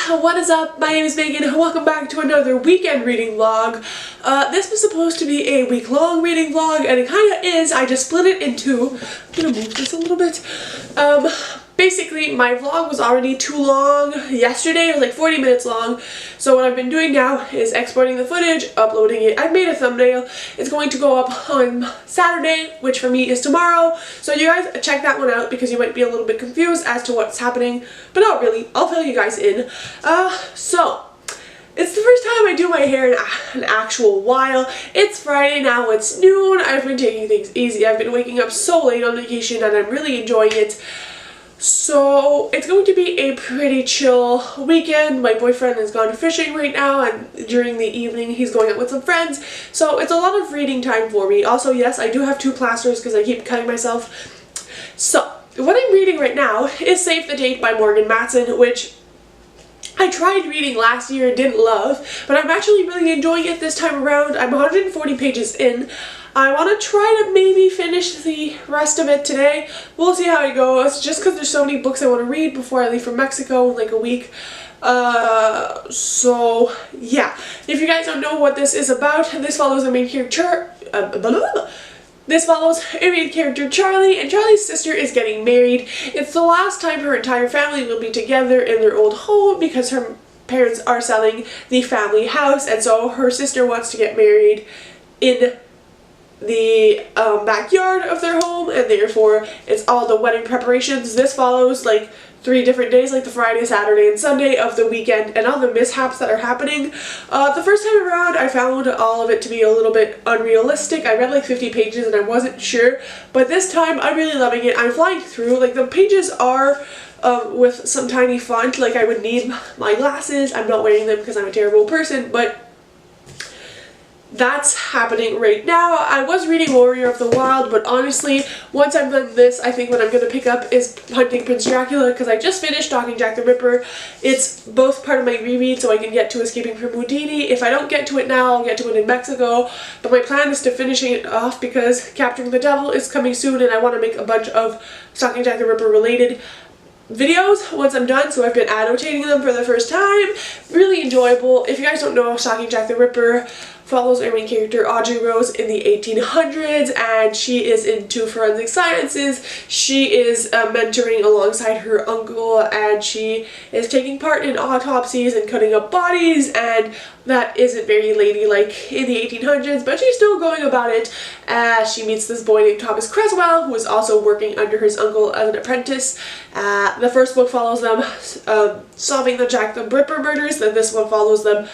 what is up? My name is Megan and welcome back to another weekend reading vlog. This was supposed to be a week-long reading vlog and it kind of is. I just split it into, I'm gonna move this a little bit. Basically my vlog was already too long yesterday. It was like 40 minutes long. So what I've been doing now is exporting the footage, uploading it. I've made a thumbnail. It's going to go up on Saturday, which for me is tomorrow. So you guys check that one out because you might be a little bit confused as to what's happening. But not really. I'll fill you guys in. So it's the first time I do my hair in an actual while. It's Friday now, it's noon. I've been taking things easy. I've been waking up so late on vacation and I'm really enjoying it. So it's going to be a pretty chill weekend. My boyfriend has gone fishing right now and during the evening he's going out with some friends. So it's a lot of reading time for me. Also, yes, I do have 2 plasters because I keep cutting myself. So what I'm reading right now is Save the Date by Morgan Matson, which I tried reading last year and didn't love, but I'm actually really enjoying it this time around. I'm 140 pages in. I want to try to maybe finish the rest of it today. We'll see how it goes, just because there's so many books I want to read before I leave for Mexico in like a week. So yeah. If you guys don't know what this is about, this follows the main character, This follows a main character, Charlie, and Charlie's sister is getting married. It's the last time her entire family will be together in their old home because her parents are selling the family house, and so her sister wants to get married in the backyard of their home, and therefore it's all the wedding preparations. This follows like 3 different days, like the Friday, Saturday, and Sunday of the weekend, and all the mishaps that are happening. The first time around, I found all of it to be a little bit unrealistic. I read like 50 pages and I wasn't sure, but this time I'm really loving it. I'm flying through. Like the pages are with some tiny font. Like I would need my glasses. I'm not wearing them because I'm a terrible person, but that's happening right now. I was reading Warrior of the Wild, but honestly, once I'm done this, I think what I'm going to pick up is Hunting Prince Dracula, because I just finished Stalking Jack the Ripper. It's both part of my reread, so I can get to Escaping from Houdini. If I don't get to it now, I'll get to it in Mexico, but my plan is to finish it off because Capturing the Devil is coming soon, and I want to make a bunch of Stalking Jack the Ripper related videos once I'm done, so I've been annotating them for the first time. Really enjoyable. If you guys don't know, Stalking Jack the Ripper follows our main character Audrey Rose in the 1800s, and she is into forensic sciences. She is mentoring alongside her uncle, and she is taking part in autopsies and cutting up bodies, and that isn't very ladylike in the 1800s, but she's still going about it as she meets this boy named Thomas Creswell, who is also working under his uncle as an apprentice. The first book follows them solving the Jack the Ripper murders, then this one follows them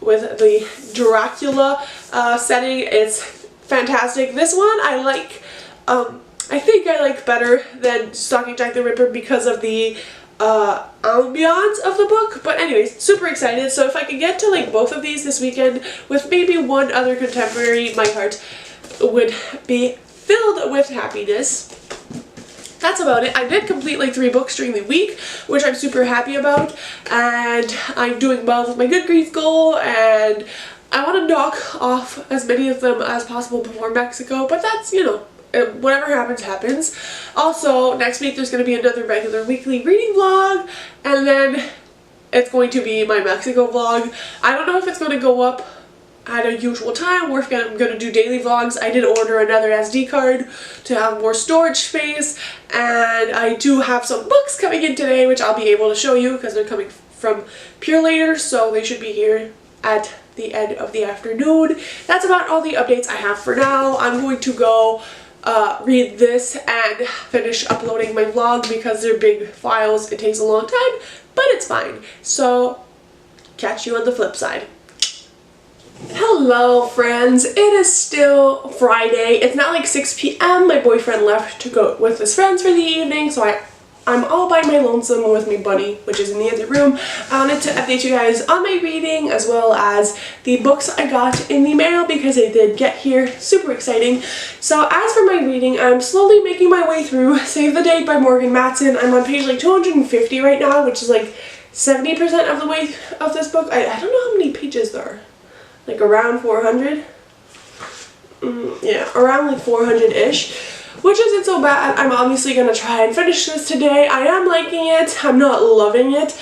with the Dracula setting. It's fantastic. This one I like, I think I like better than Stalking Jack the Ripper because of the ambiance of the book, but anyways, super excited. So if I could get to like both of these this weekend with maybe one other contemporary, my heart would be filled with happiness. That's about it. I did complete like 3 books during the week, which I'm super happy about, and I'm doing well with my Goodreads goal, and I want to knock off as many of them as possible before Mexico, but that's, you know, whatever happens, happens. Also, next week there's going to be another regular weekly reading vlog, and then it's going to be my Mexico vlog. I don't know if it's going to go up at a usual time or if I'm going to do daily vlogs. I did order another SD card to have more storage space, and I do have some books coming in today which I'll be able to show you because they're coming from Pure Later, so they should be here at the end of the afternoon. That's about all the updates I have for now. I'm going to go read this and finish uploading my vlog because they're big files. It takes a long time, but it's fine. So catch you on the flip side. Hello friends, it is still Friday. It's not like 6 p.m. My boyfriend left to go with his friends for the evening, so I'm all by my lonesome with my bunny, which is in the other room. I wanted to update you guys on my reading as well as the books I got in the mail because they did get here. Super exciting. So as for my reading, I'm slowly making my way through Save the Date by Morgan Matson. I'm on page like 250 right now, which is like 70% of the way of this book. I don't know how many pages there are. Like around 400? Yeah, around like 400-ish. which isn't so bad. I'm obviously going to try and finish this today. I am liking it. I'm not loving it.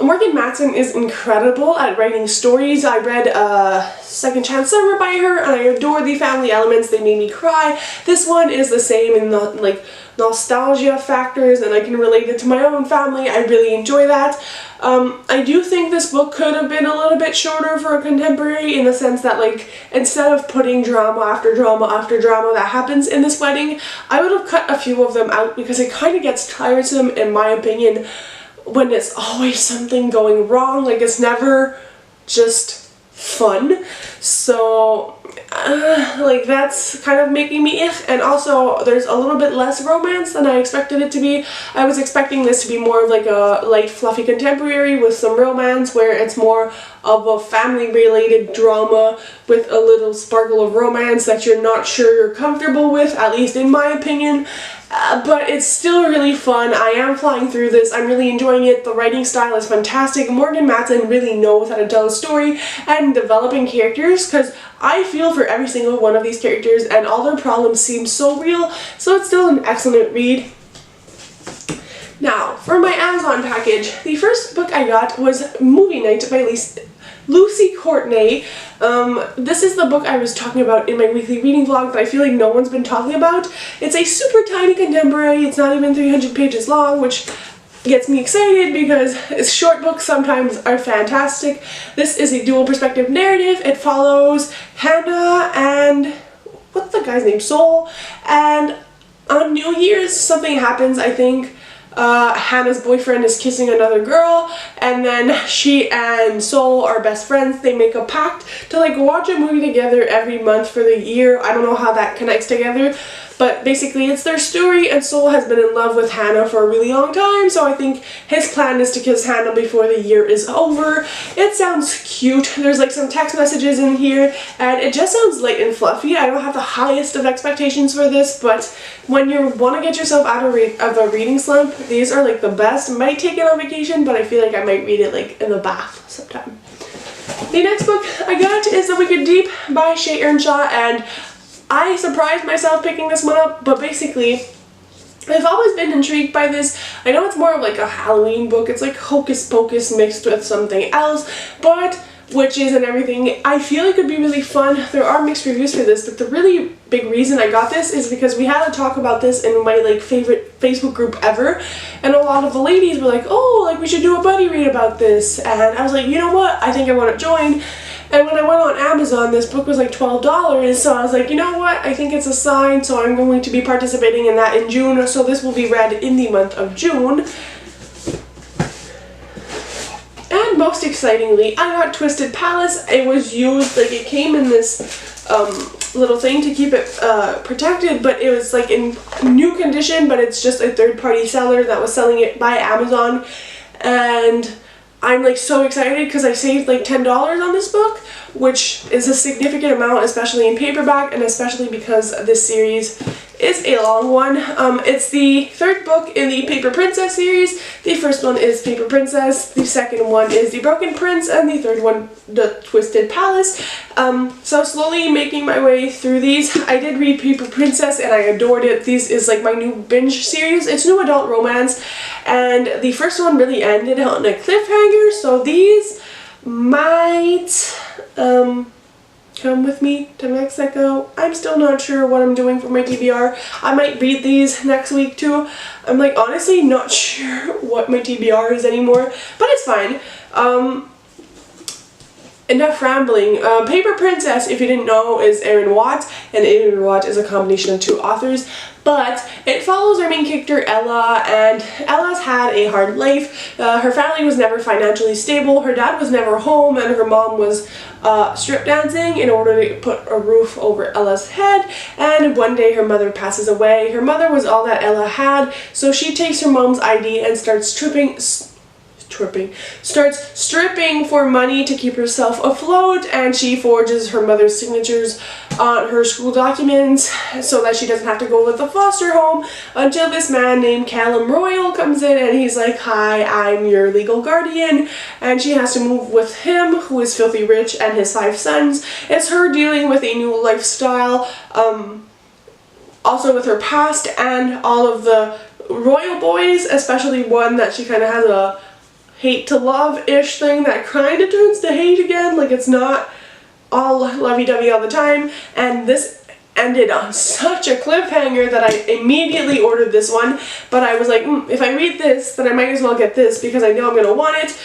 Morgan Matson is incredible at writing stories. I read Second Chance Summer by her, and I adore the family elements. They made me cry. This one is the same in the like nostalgia factors, and I can relate it to my own family. I really enjoy that. I do think this book could have been a little bit shorter for a contemporary, in the sense that, like, instead of putting drama after drama after drama that happens in this wedding, I would have cut a few of them out, because it kind of gets tiresome, in my opinion, when it's always something going wrong. Like, it's never just fun. So like, that's kind of making me and also there's a little bit less romance than I expected it to be. I was expecting this to be more of like a light fluffy contemporary with some romance, where it's more of a family related drama with a little sparkle of romance that you're not sure you're comfortable with, at least in my opinion. But it's still really fun. I am flying through this. I'm really enjoying it. The writing style is fantastic. Morgan Matson really knows how to tell a story and developing characters, because I feel for every single one of these characters and all their problems seem so real, so it's still an excellent read. Now, for my Amazon package, the first book I got was Movie Night by Lucy Courtney. This is the book I was talking about in my weekly reading vlog that I feel like no one's been talking about. It's a super tiny contemporary. It's not even 300 pages long, which gets me excited because short books sometimes are fantastic. This is a dual perspective narrative. It follows Hannah and what's the guy's name? Soul. And on New Year's something happens, I think. Hannah's boyfriend is kissing another girl, and then she and Soul are best friends. They make a pact to like watch a movie together every month for the year. I don't know how that connects together, but basically it's their story, and Soul has been in love with Hannah for a really long time, so I think his plan is to kiss Hannah before the year is over. It sounds cute. There's like some text messages in here, and it just sounds light and fluffy. I don't have the highest of expectations for this, but when you want to get yourself out of a reading slump, these are like the best. Might take it on vacation, but I feel like I might read it like in the bath sometime. The next book I got is The Wicked Deep by Shay Earnshaw, and I surprised myself picking this one up, but basically I've always been intrigued by this. I know it's more of like a Halloween book. It's like hocus pocus mixed with something else, but witches and everything. I feel it could be really fun. There are mixed reviews for this, but the really big reason I got this is because we had a talk about this in my like favorite Facebook group ever, and a lot of the ladies were like, oh, like we should do a buddy read about this, and I was like, you know what, I think I want to join. And when I went on Amazon, this book was like $12, so I was like, you know what, I think it's a sign, so I'm going to be participating in that in June, so this will be read in the month of June. And most excitingly, I got Twisted Palace. It was used, like it came in this little thing to keep it protected, but it was like in new condition, but it's just a third-party seller that was selling it by Amazon, and I'm like so excited because I saved like $10 on this book, which is a significant amount, especially in paperback, and especially because this series is a long one. It's the third book in the Paper Princess series. The first one is Paper Princess, the second one is The Broken Prince, and the third one, The Twisted Palace. So slowly making my way through these. I did read Paper Princess and I adored it. This is like my new binge series. It's new adult romance, and the first one really ended on a cliffhanger, so these might come with me to Mexico. I'm still not sure what I'm doing for my TBR. I might read these next week too. I'm like honestly not sure what my TBR is anymore, but it's fine. Enough rambling. Paper Princess, if you didn't know, is Erin Watt, and Erin Watt is a combination of two authors, but it follows our main character Ella, and Ella's had a hard life. Her family was never financially stable, her dad was never home, and her mom was strip dancing in order to put a roof over Ella's head, and one day her mother passes away. Her mother was all that Ella had, so she takes her mom's ID and starts stripping for money to keep herself afloat, and she forges her mother's signatures on her school documents so that she doesn't have to go with the foster home, until this man named Callum Royal comes in and he's like, hi, I'm your legal guardian, and she has to move with him, who is filthy rich, and his 5 sons. It's her dealing with a new lifestyle, also with her past and all of the royal boys, especially one that she kind of has a hate to love-ish thing that kind of turns to hate again. Like, it's not all lovey-dovey all the time, and this ended on such a cliffhanger that I immediately ordered this one. But I was like, if I read this, then I might as well get this because I know I'm going to want it.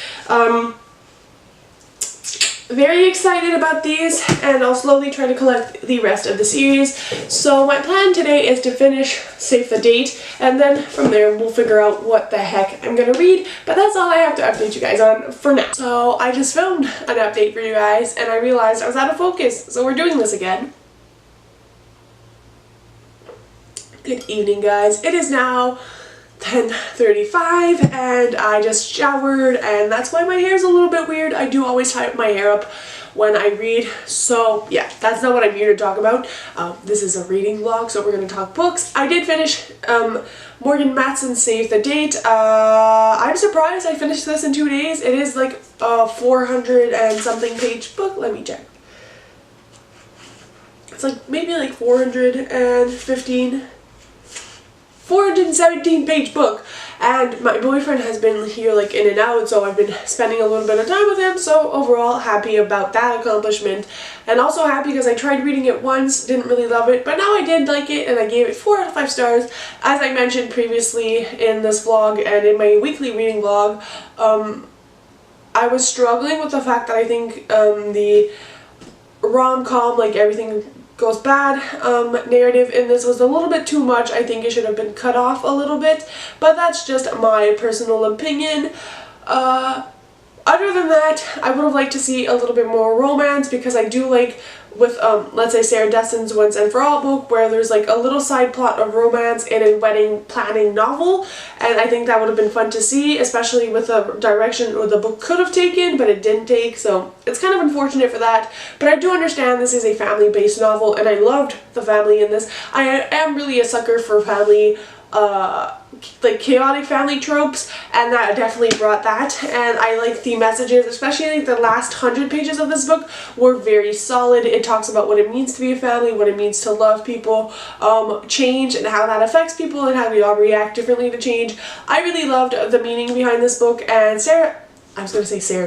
Very excited about these, and I'll slowly try to collect the rest of the series. So my plan today is to finish Save the Date, and then from there we'll figure out what the heck I'm gonna read, but that's all I have to update you guys on for now. So I just filmed an update for you guys, and I realized I was out of focus, so we're doing this again. Good evening, guys. It is now 10:35 and I just showered, and that's why my hair is a little bit weird. I do always tie my hair up when I read, so yeah, that's not what I'm here to talk about. This is a reading vlog, so we're going to talk books. I did finish Morgan Matson Save the Date. I'm surprised I finished this in 2 days. It is like a 400 and something page book. Let me check. It's like maybe like 417 page book, and my boyfriend has been here like in and out, so I've been spending a little bit of time with him, so overall happy about that accomplishment, and also happy because I tried reading it once, didn't really love it, but now I did like it, and I gave it 4 out of 5 stars. As I mentioned previously in this vlog and in my weekly reading vlog, I was struggling with the fact that I think the rom-com, like everything goes bad narrative in this was a little bit too much. I think it should have been cut off a little bit, but that's just my personal opinion. Other than that, I would have liked to see a little bit more romance, because I do like with let's say Sarah Destin's Once and For All book, where there's like a little side plot of romance in a wedding planning novel, and I think that would have been fun to see, especially with the direction the book could have taken, but it didn't take, so it's kind of unfortunate for that. But I do understand this is a family-based novel, and I loved the family in this. I am really a sucker for family like chaotic family tropes, and that definitely brought that, and I like the messages, especially like the last 100 pages of this book were very solid. It talks about what it means to be a family, what it means to love people, change, and how that affects people, and how we all react differently to change. I really loved the meaning behind this book, and Sarah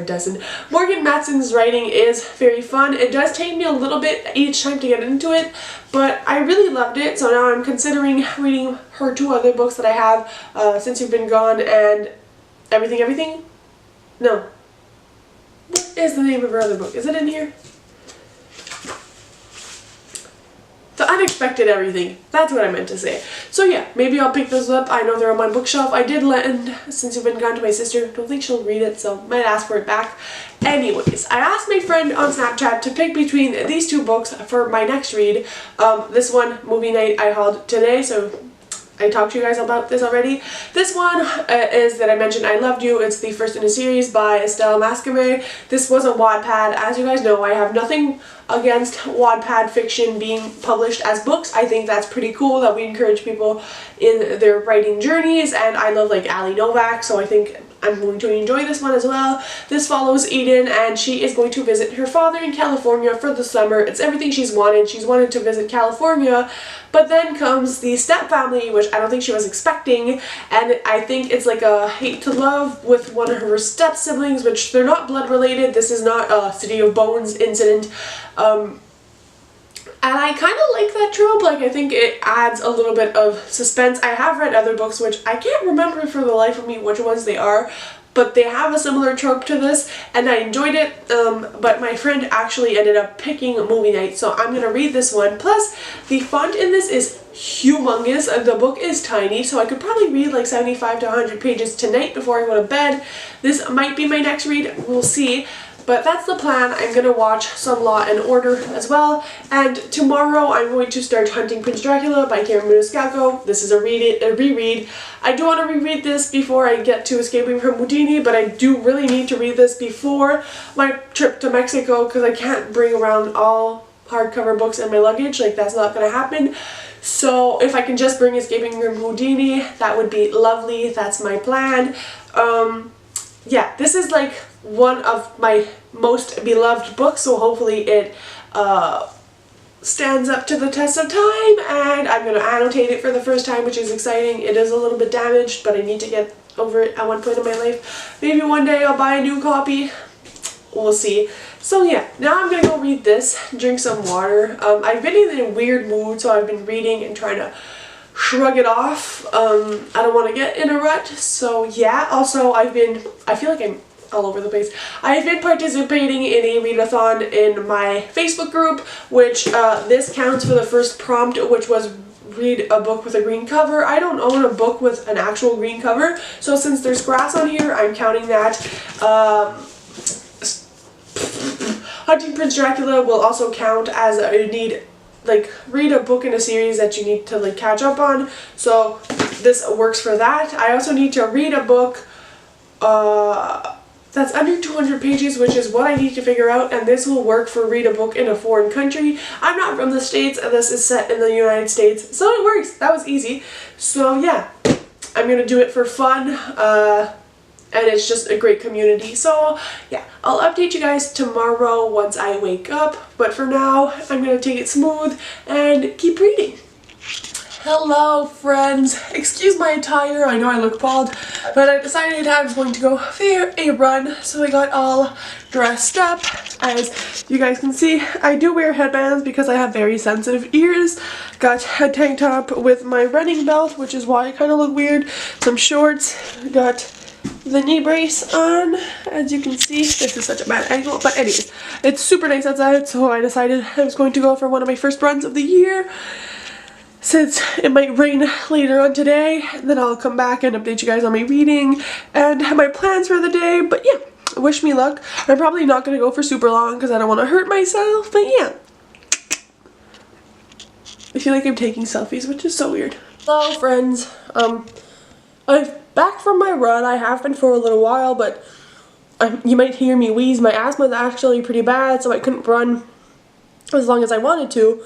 Destin. Morgan Matson's writing is very fun. It does take me a little bit each time to get into it, but I really loved it, so now I'm considering reading her 2 other books that I have, Since You've Been Gone and Everything? No. What is the name of her other book? Is it in here? The Unexpected Everything. That's what I meant to say. So yeah, maybe I'll pick those up. I know they're on my bookshelf. I did lend Since You've Been Gone to my sister. Don't think she'll read it, so might ask for it back. Anyways, I asked my friend on Snapchat to pick between these 2 books for my next read. This one, Movie Night, I hauled today, so I talked to you guys about this already. This one is that I mentioned I Loved You. It's the first in a series by Estelle Mascamé. This was a Wattpad. As you guys know, I have nothing against Wattpad fiction being published as books. I think that's pretty cool that we encourage people in their writing journeys, and I love like Ali Novak, so I think I'm going to enjoy this one as well. This follows Eden, and she is going to visit her father in California for the summer. It's everything she's wanted. She's wanted to visit California, but then comes the step family, which I don't think she was expecting, and I think it's like a hate to love with one of her step siblings, which they're not blood related. This is not a City of Bones incident. And I kind of like that trope. Like, I think it adds a little bit of suspense. I have read other books, which I can't remember for the life of me which ones they are, but they have a similar trope to this, and I enjoyed it, but my friend actually ended up picking Movie Night, so I'm going to read this one. Plus, the font in this is humongous. The book is tiny, so I could probably read like 75 to 100 pages tonight before I go to bed. This might be my next read. We'll see. But that's the plan. I'm going to watch some Law and Order as well. And tomorrow I'm going to start Hunting Prince Dracula by Karen Maniscalco. This is a reread. I do want to reread this before I get to Escaping from Houdini, but I do really need to read this before my trip to Mexico, because I can't bring around all hardcover books in my luggage. Like, that's not going to happen. So if I can just bring Escaping from Houdini, that would be lovely. That's my plan. Yeah, this is like one of my most beloved books, so hopefully it stands up to the test of time, and I'm going to annotate it for the first time, which is exciting. It is a little bit damaged, but I need to get over it at one point in my life. Maybe one day I'll buy a new copy. We'll see. So yeah, now I'm going to go read this, drink some water. I've been in a weird mood, so I've been reading and trying to shrug it off. I don't want to get in a rut, so yeah. Also, I feel like I'm all over the place. I've been participating in a readathon in my Facebook group, which this counts for the first prompt, which was read a book with a green cover. I don't own a book with an actual green cover, so since there's grass on here, I'm counting that. Hunting Prince Dracula will also count as a need, like, read a book in a series that you need to like catch up on, so this works for that. I also need to read a book that's under 200 pages, which is what I need to figure out, and this will work for read a book in a foreign country. I'm not from the States, and this is set in the United States, so it works. That was easy. So yeah, I'm gonna do it for fun, and it's just a great community. So yeah, I'll update you guys tomorrow once I wake up, but for now, I'm gonna take it smooth and keep reading. Hello friends, excuse my attire, I know I look bald, but I decided I was going to go for a run, so I got all dressed up. As you guys can see, I do wear headbands because I have very sensitive ears. Got a tank top with my running belt, which is why I kind of look weird, some shorts, got the knee brace on. As you can see, this is such a bad angle, but anyways, it's super nice outside, so I decided I was going to go for one of my first runs of the year. Since it might rain later on today, then I'll come back and update you guys on my reading and my plans for the day. But yeah, wish me luck. I'm probably not going to go for super long because I don't want to hurt myself, but yeah. I feel like I'm taking selfies, which is so weird. Hello friends, I'm back from my run. I have been for a little while, but you might hear me wheeze. My asthma is actually pretty bad, so I couldn't run as long as I wanted to.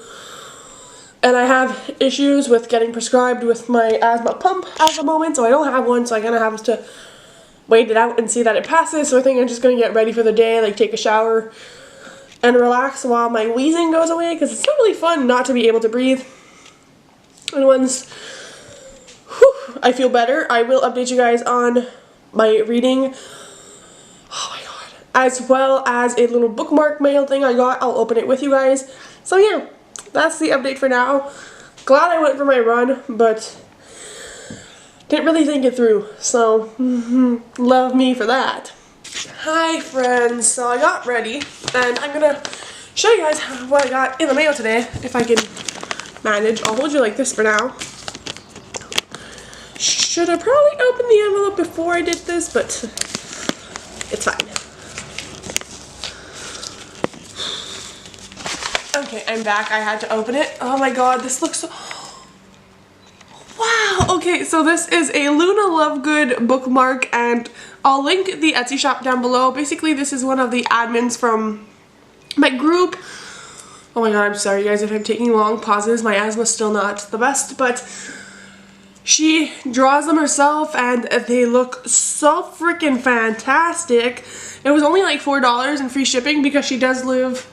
And I have issues with getting prescribed with my asthma pump at the moment, so I don't have one, so I kind of have to wait it out and see that it passes. So I think I'm just going to get ready for the day, like take a shower and relax while my wheezing goes away, because it's not really fun not to be able to breathe. And once I feel better, I will update you guys on my reading. Oh my god. As well as a little bookmark mail thing I got. I'll open it with you guys. So yeah. That's the update for now. Glad I went for my run, but didn't really think it through, so love me for that. Hi friends, so I got ready, and I'm gonna show you guys what I got in the mail today, if I can manage. I'll hold you like this for now. Should have probably opened the envelope before I did this, but it's fine. Okay, I'm back. I had to open it. Oh my god, this looks so... Wow! Okay, so this is a Luna Lovegood bookmark, and I'll link the Etsy shop down below. Basically, this is one of the admins from my group. Oh my god, I'm sorry guys if I'm taking long pauses. My asthma's still not the best, but she draws them herself, and they look so freaking fantastic. It was only like $4 in free shipping because she does live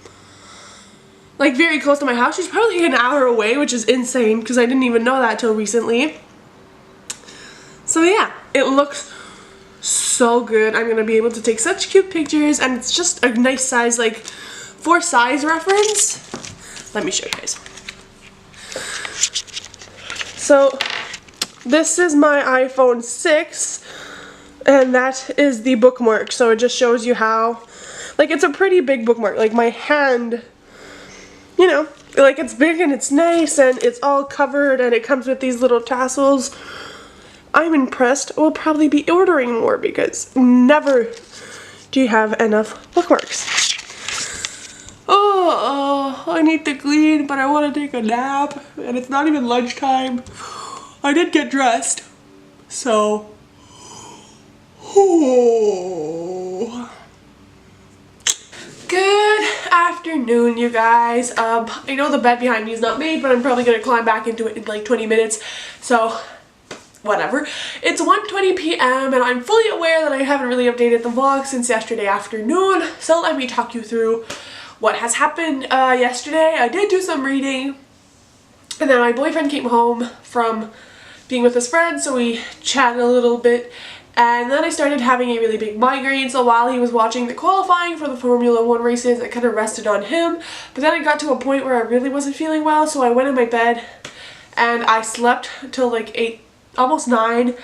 like very close to my house. She's probably an hour away, which is insane because I didn't even know that till recently. So yeah, it looks so good. I'm gonna be able to take such cute pictures, and it's just a nice size, like for size reference. Let me show you guys. So this is my iPhone 6, and that is the bookmark. So it just shows you how, like, it's a pretty big bookmark. Like my hand, you know, like it's big and it's nice and it's all covered and it comes with these little tassels. I'm impressed. We'll probably be ordering more because never do you have enough bookmarks. Oh, I need to clean, but I want to take a nap and it's not even lunchtime. I did get dressed, so... Good afternoon, you guys. I know the bed behind me is not made, but I'm probably going to climb back into it in like 20 minutes, so whatever. It's 1:20 p.m. and I'm fully aware that I haven't really updated the vlog since yesterday afternoon, so let me talk you through what has happened yesterday. I did do some reading, and then my boyfriend came home from being with his friends, so we chatted a little bit, and then I started having a really big migraine. So while he was watching the qualifying for the Formula 1 races, I kind of rested on him, but then I got to a point where I really wasn't feeling well, so I went in my bed and I slept till like 8, almost 9,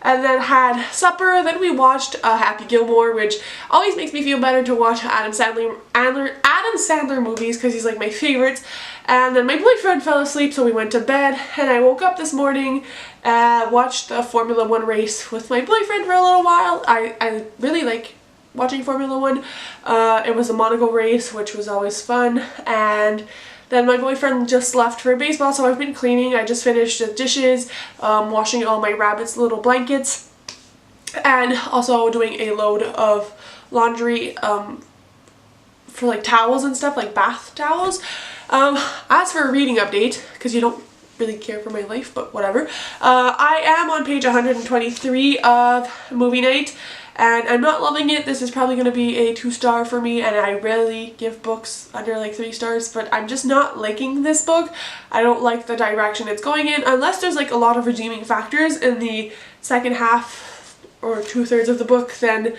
and then had supper. Then we watched Happy Gilmore, which always makes me feel better to watch Adam Sandler movies because he's like my favorites. And then my boyfriend fell asleep, so we went to bed, and I woke up this morning, watched the Formula 1 race with my boyfriend for a little while. I really like watching Formula 1. It was a Monaco race, which was always fun, and then my boyfriend just left for baseball, so I've been cleaning. I just finished the dishes, washing all my rabbits' little blankets, and also doing a load of laundry for like towels and stuff, like bath towels. As for a reading update, because you don't really care for my life, but whatever, I am on page 123 of Movie Night, and I'm not loving it. This is probably going to be a 2-star for me, and I rarely give books under like 3 stars, but I'm just not liking this book. I don't like the direction it's going in, unless there's like a lot of redeeming factors in the second half or 2/3 of the book, then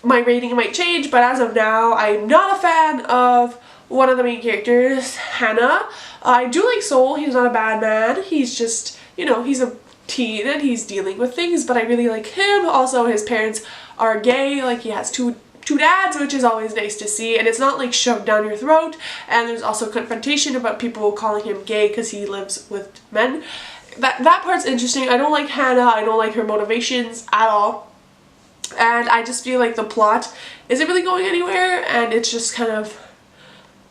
my rating might change. But as of now, I'm not a fan of one of the main characters, Hannah. I do like Soul. He's not a bad man. He's just, you know, he's a teen and he's dealing with things, but I really like him. Also, his parents are gay. Like, he has two dads, which is always nice to see, and it's not like shoved down your throat. And there's also confrontation about people calling him gay because he lives with men. That part's interesting. I don't like Hannah. I don't like her motivations at all, and I just feel like the plot isn't really going anywhere, and it's just kind of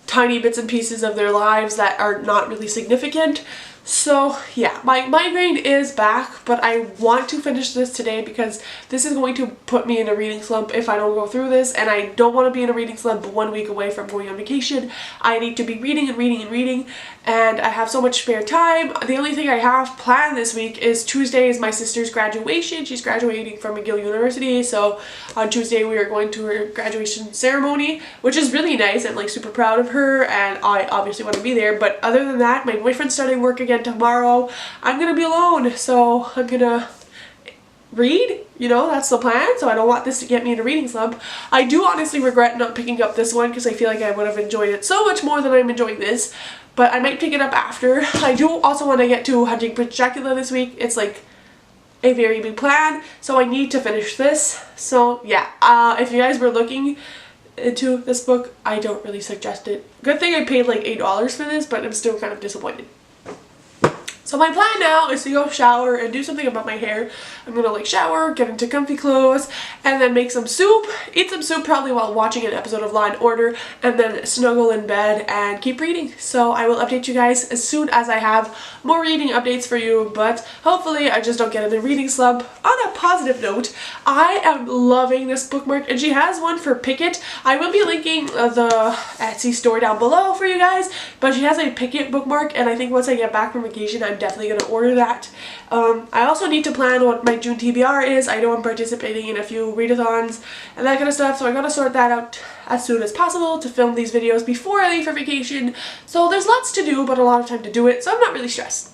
tiny bits and pieces of their lives that are not really significant. So yeah, my migraine is back, but I want to finish this today because this is going to put me in a reading slump if I don't go through this, and I don't want to be in a reading slump 1 week away from going on vacation. I need to be reading and reading and reading, and I have so much spare time. The only thing I have planned this week is Tuesday is my sister's graduation. She's graduating from McGill University, so on Tuesday we are going to her graduation ceremony, which is really nice. I'm like super proud of her, and I obviously want to be there. But other than that, my boyfriend's starting work again tomorrow. I'm gonna be alone, so I'm gonna read, you know, that's the plan. So I don't want this to get me in a reading slump. I do honestly regret not picking up this one because I feel like I would have enjoyed it so much more than I'm enjoying this, but I might pick it up after. I do also want to get to Hunting Prince Dracula this week. It's like a very big plan, so I need to finish this. So yeah, if you guys were looking into this book, I don't really suggest it. Good thing I paid like $8 for this, but I'm still kind of disappointed. So my plan now is to go shower and do something about my hair. I'm gonna like shower, get into comfy clothes, and then make some soup, eat some soup probably while watching an episode of Law and Order, and then snuggle in bed and keep reading. So I will update you guys as soon as I have more reading updates for you, but hopefully I just don't get in a reading slump. On a positive note, I am loving this bookmark, and she has one for Picket. I will be linking the Etsy store down below for you guys, but she has a Picket bookmark, and I think once I get back from vacation, I'm definitely going to order that. I also need to plan what my June TBR is. I know I'm participating in a few readathons and that kind of stuff, so I gotta sort that out as soon as possible to film these videos before I leave for vacation. So there's lots to do, but a lot of time to do it, so I'm not really stressed.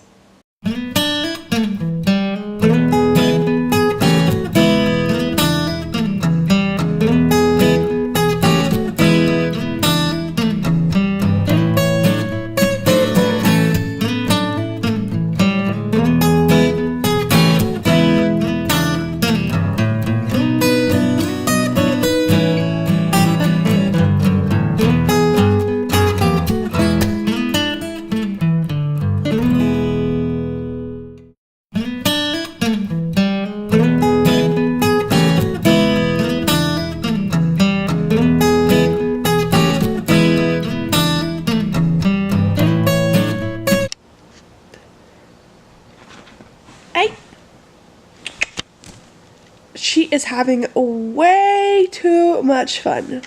She is having way too much fun.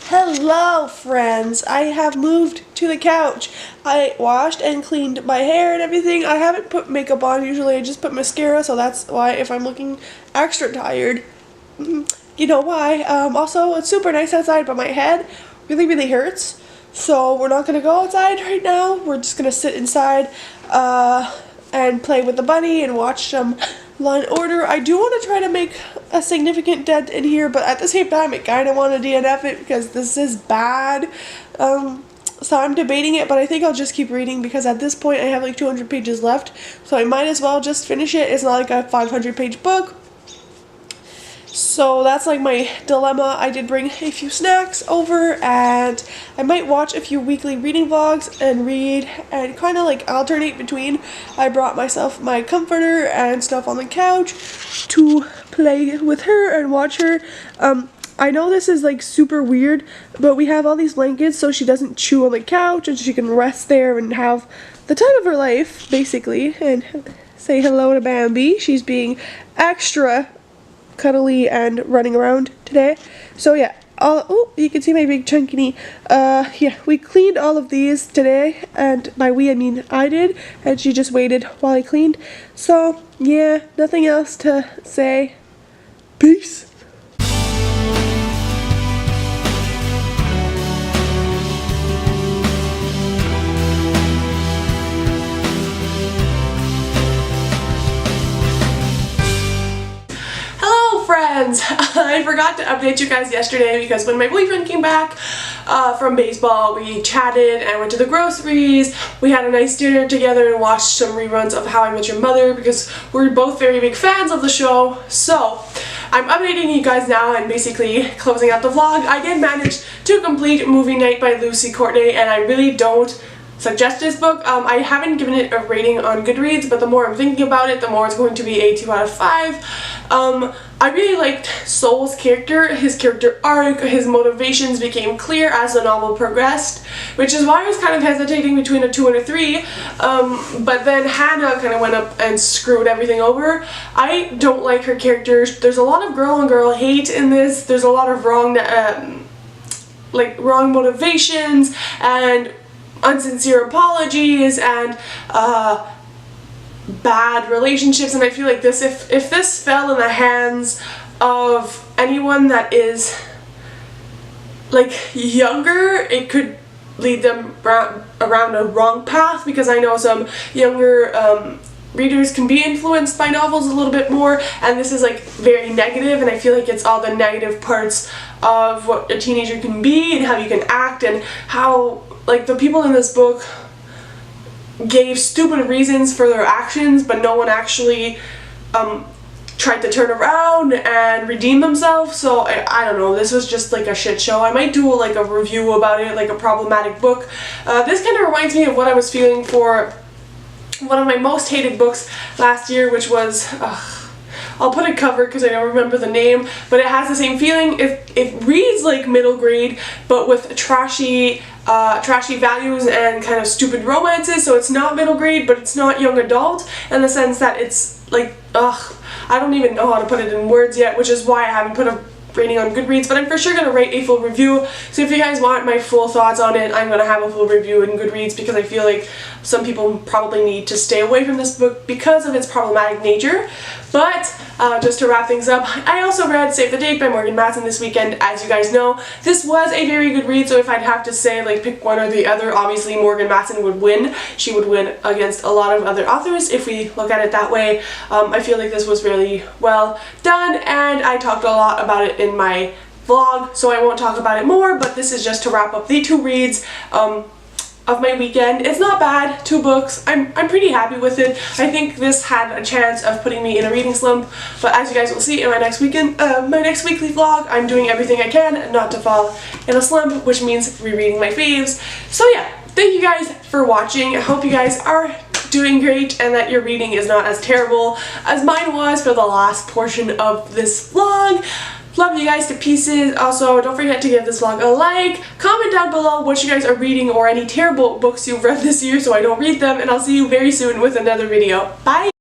Hello friends, I have moved to the couch. I washed and cleaned my hair and everything. I haven't put makeup on. Usually I just put mascara, so that's why if I'm looking extra tired, you know why. Also, it's super nice outside, but my head really hurts. So we're not gonna go outside right now. We're just gonna sit inside and play with the bunny and watch some Law & Order. I do want to try to make a significant dent in here, but at the same time, I kind of want to DNF it because this is bad. So I'm debating it, but I think I'll just keep reading because at this point I have like 200 pages left, so I might as well just finish it. It's not like a 500-page book. So that's like my dilemma. I did bring a few snacks over, and I might watch a few weekly reading vlogs and read and kind of like alternate between. I brought myself my comforter and stuff on the couch to play with her and watch her. I know this is like super weird, but we have all these blankets so she doesn't chew on the couch and she can rest there and have the time of her life, basically, and say hello to Bambi. She's being extra cuddly and running around today. So yeah, oh, you can see my big chunky knee. Yeah, we cleaned all of these today, and by we I mean I did, and she just waited while I cleaned. So yeah, nothing else to say. Peace. Friends, I forgot to update you guys yesterday because when my boyfriend came back from baseball, we chatted and went to the groceries. We had a nice dinner together and watched some reruns of How I Met Your Mother because we're both very big fans of the show. So I'm updating you guys now and basically closing out the vlog. I did manage to complete Movie Night by Lucy Courtney, and I really don't suggest this book. I haven't given it a rating on Goodreads, but the more I'm thinking about it, the more it's going to be a 2 out of 5. I really liked Soul's character. His character arc, his motivations became clear as the novel progressed, which is why I was kind of hesitating between a 2 and a 3, but then Hannah kind of went up and screwed everything over. I don't like her characters. There's a lot of girl on girl hate in this. There's a lot of wrong motivations and unsincere apologies and bad relationships, and I feel like this, if this fell in the hands of anyone that is like younger, it could lead them around a wrong path, because I know some younger readers can be influenced by novels a little bit more, and this is like very negative, and I feel like it's all the negative parts of what a teenager can be and how you can act, and how like the people in this book gave stupid reasons for their actions, but no one actually tried to turn around and redeem themselves. So I don't know, this was just like a shit show. I might do like a review about it, like a problematic book. This kind of reminds me of what I was feeling for one of my most hated books last year, which was I'll put a cover because I don't remember the name, but it has the same feeling. It reads like middle grade, but with trashy values and kind of stupid romances, so it's not middle grade, but it's not young adult, in the sense that it's like, I don't even know how to put it in words yet, which is why I haven't put a rating on Goodreads, but I'm for sure going to write a full review. So if you guys want my full thoughts on it, I'm going to have a full review in Goodreads, because I feel like some people probably need to stay away from this book because of its problematic nature. But just to wrap things up, I also read Save the Date by Morgan Matson this weekend. As you guys know, this was a very good read, so if I'd have to say, like, pick one or the other, obviously Morgan Matson would win. She would win against a lot of other authors if we look at it that way. I feel like this was really well done, and I talked a lot about it in my vlog, so I won't talk about it more, but this is just to wrap up the 2 reads of my weekend. It's not bad, 2 books. I'm pretty happy with it. I think this had a chance of putting me in a reading slump, but as you guys will see in my next weekly vlog, I'm doing everything I can not to fall in a slump, which means rereading my faves. So yeah, thank you guys for watching. I hope you guys are doing great and that your reading is not as terrible as mine was for the last portion of this vlog. Love you guys to pieces. Also, don't forget to give this vlog a like. Comment down below what you guys are reading or any terrible books you've read this year so I don't read them, and I'll see you very soon with another video. Bye!